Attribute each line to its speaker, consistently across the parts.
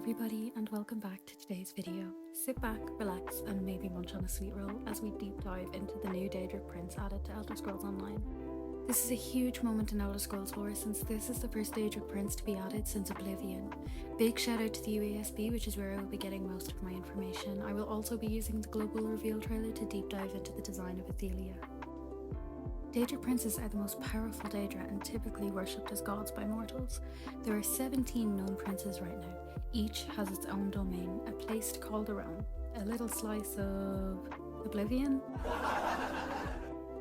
Speaker 1: everybody, and welcome back to today's video. Sit back, relax, and maybe munch on a sweet roll as we deep dive into the new Daedric prince added to Elder Scrolls Online. This is a huge moment in Elder Scrolls lore since this is the first Daedric prince to be added since Oblivion. Big shout out to the UESP, which is where I will be getting most of my information. I will also be using the global reveal trailer to deep dive into the design of ITHELIA. Daedric princes are the most powerful Daedra and typically worshipped as gods by mortals. There are 17 known princes right now. Each has its own domain, a place to call their own, a little slice of oblivion.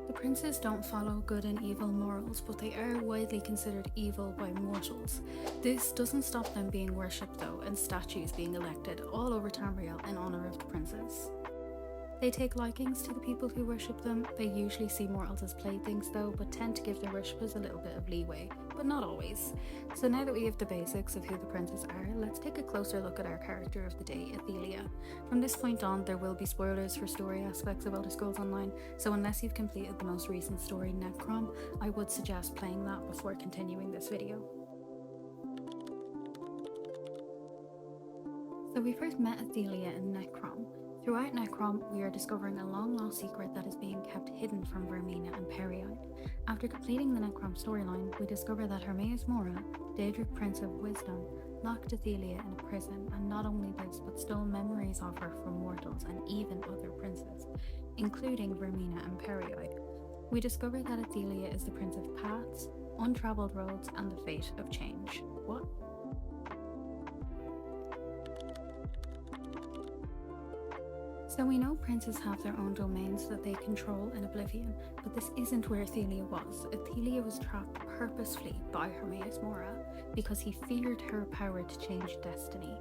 Speaker 1: The princes don't follow good and evil morals, but they are widely considered evil by mortals. This doesn't stop them being worshipped though, and statues being elected all over Tamriel in honour of the princes. They take likings to the people who worship them. They usually see mortals as playthings though, but tend to give their worshippers a little bit of leeway, but not always. So now that we have the basics of who the princes are, let's take a closer look at our character of the day, ITHELIA. From this point on, there will be spoilers for story aspects of Elder Scrolls Online, so unless you've completed the most recent story, Necrom, I would suggest playing that before continuing this video. So we first met ITHELIA in Necrom. Throughout Necrom, we are discovering a long-lost secret that is being kept hidden from Vermina and Period. After completing the Necrom storyline, we discover that Hermaeus Mora, Daedric Prince of Wisdom, locked ITHELIA in a prison, and not only this, but stole memories of her from mortals and even other princes, including Vermina and Period. We discover that ITHELIA is the Prince of Paths, Untravelled Roads, and the Fate of Change. What? So we know princes have their own domains that they control in Oblivion, but this isn't where ITHELIA was. ITHELIA was trapped purposefully by Hermaeus Mora because he feared her power to change destiny.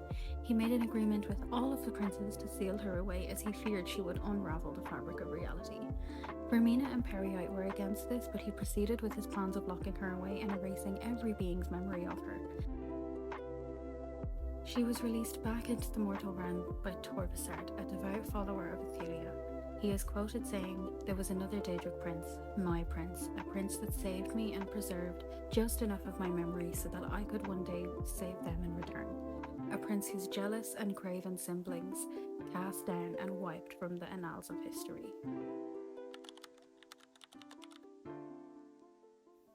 Speaker 1: He made an agreement with all of the princes to seal her away as he feared she would unravel the fabric of reality. Vermina and Periite were against this, but he proceeded with his plans of locking her away and erasing every being's memory of her. She was released back into the mortal realm by Torvasard, a devout follower of ITHELIA. He is quoted saying, "There was another Daedric prince, my prince, a prince that saved me and preserved just enough of my memory so that I could one day save them in return. A prince whose jealous and craven siblings cast down and wiped from the annals of history."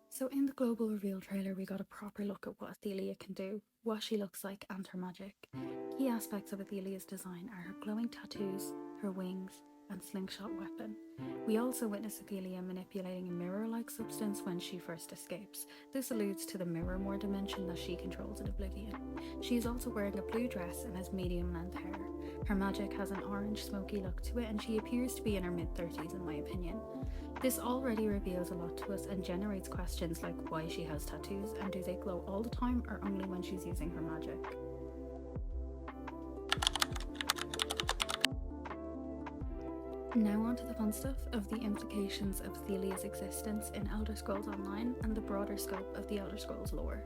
Speaker 1: So in the global reveal trailer, we got a proper look at what ITHELIA can do, what she looks like, and her magic. Key aspects of ITHELIA's design are her glowing tattoos, her wings, and slingshot weapon. We also witness ITHELIA manipulating a mirror-like substance when she first escapes. This alludes to the Mirror-More dimension that she controls in Oblivion. She is also wearing a blue dress and has medium-length hair. Her magic has an orange smoky look to it, and she appears to be in her mid-30s in my opinion. This already reveals a lot to us and generates questions like why she has tattoos, and do they glow all the time or only when she's using her magic? Now on to the fun stuff of the implications of ITHELIA's existence in Elder Scrolls Online and the broader scope of the Elder Scrolls lore.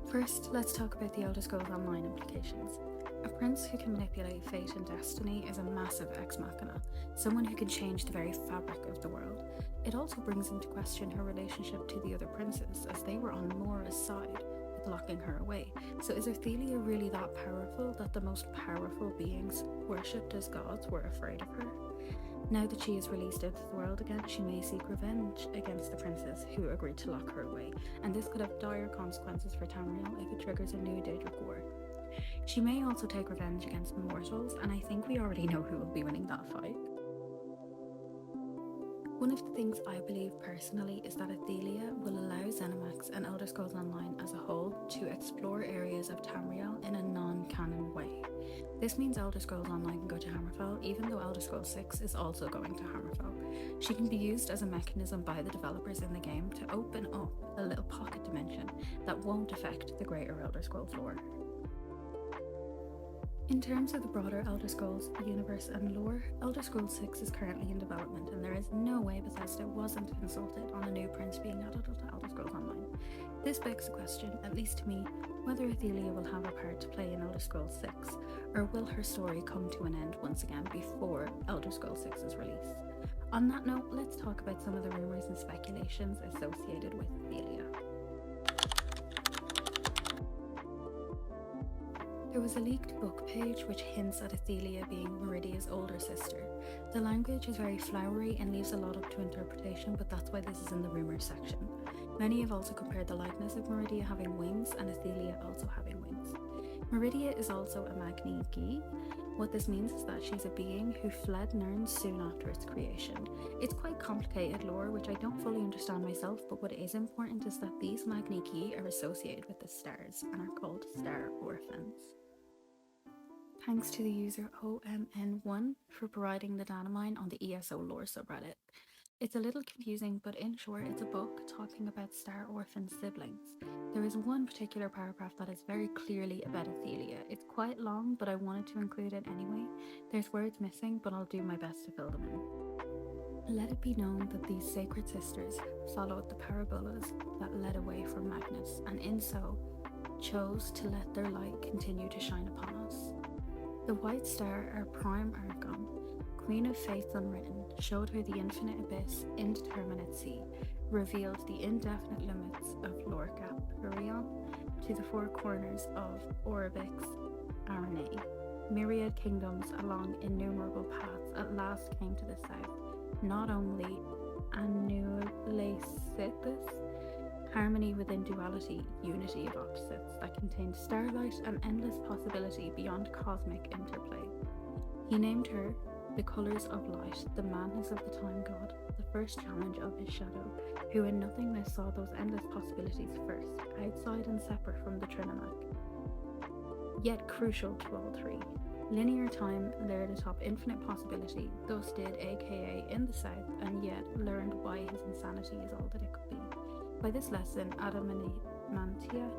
Speaker 1: First, let's talk about the Elder Scrolls Online implications. A prince who can manipulate fate and destiny is a massive ex machina, someone who can change the very fabric of the world. It also brings into question her relationship to the other princes, as they were on Mora's side, with locking her away. So is ITHELIA really that powerful that the most powerful beings, worshipped as gods, were afraid of her? Now that she is released into the world again, she may seek revenge against the princes who agreed to lock her away, and this could have dire consequences for Tamriel if it triggers a new Daedric war. She may also take revenge against mortals, and I think we already know who will be winning that fight. One of the things I believe personally is that ITHELIA will allow ZeniMax and Elder Scrolls Online as a whole to explore areas of Tamriel in a non-canon way. This means Elder Scrolls Online can go to Hammerfell, even though Elder Scrolls 6 is also going to Hammerfell. She can be used as a mechanism by the developers in the game to open up a little pocket dimension that won't affect the greater Elder Scrolls lore. In terms of the broader Elder Scrolls universe and lore, Elder Scrolls 6 is currently in development, and there is no way Bethesda wasn't consulted on a new prince being added to Elder Scrolls Online. This begs the question, at least to me, whether ITHELIA will have a part to play in Elder Scrolls 6, or will her story come to an end once again before Elder Scrolls 6's release. On that note, let's talk about some of the rumours and speculations associated with ITHELIA. There was a leaked book page which hints at ITHELIA being Meridia's older sister. The language is very flowery and leaves a lot up to interpretation, but that's why this is in the rumours section. Many have also compared the likeness of Meridia having wings and ITHELIA also having wings. Meridia is also a Magni Gi. What this means is that she's a being who fled Nirn soon after its creation. It's quite complicated lore which I don't fully understand myself, but what is important is that these Magni Gi are associated with the stars and are called star orphans. Thanks to the user OMN1 for providing the Datamine on the ESO lore subreddit. It's a little confusing, but in short, it's a book talking about star orphan siblings. There is one particular paragraph that is very clearly about ITHELIA. It's quite long, but I wanted to include it anyway. There's words missing, but I'll do my best to fill them in. Let it be known that these sacred sisters followed the parabolas that led away from Magnus, and in so chose to let their light continue to shine upon us. The White Star, our prime Archon, Queen of Faith Unwritten, showed her the infinite abyss, indeterminate sea, revealed the indefinite limits of Lorca Purion to the four corners of Orbix Arane. Myriad kingdoms along innumerable paths at last came to the south, not only Annulacetus, harmony within duality, unity of opposites that contained starlight and endless possibility beyond cosmic interplay. He named her the colours of light, the madness of the time god, the first challenge of his shadow, who in nothingness saw those endless possibilities first, outside and separate from the Trinamach, yet crucial to all three. Linear time layered atop infinite possibility, thus did aka in the south, and yet learned why his insanity is all that it could be. By this lesson, adamantia,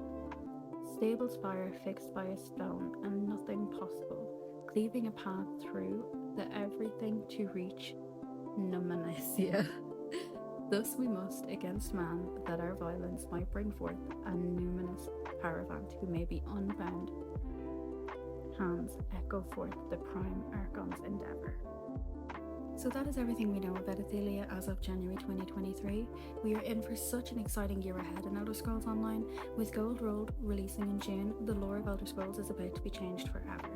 Speaker 1: stable spire fixed by a stone, and nothing possible, cleaving a path through the everything to reach Numanesia. Thus we must, against man, that our violence might bring forth a numinous paravant who may be unbound hands echo forth the prime Archon's endeavour. So that is everything we know about ITHELIA as of January 2023. We are in for such an exciting year ahead in Elder Scrolls Online. With Gold Road releasing in June, the lore of Elder Scrolls is about to be changed forever.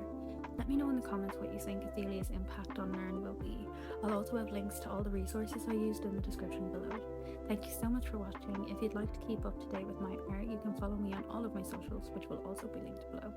Speaker 1: Let me know in the comments what you think ITHELIA's impact on Nirn will be. I'll also have links to all the resources I used in the description below. Thank you so much for watching. If you'd like to keep up to date with my art, you can follow me on all of my socials, which will also be linked below.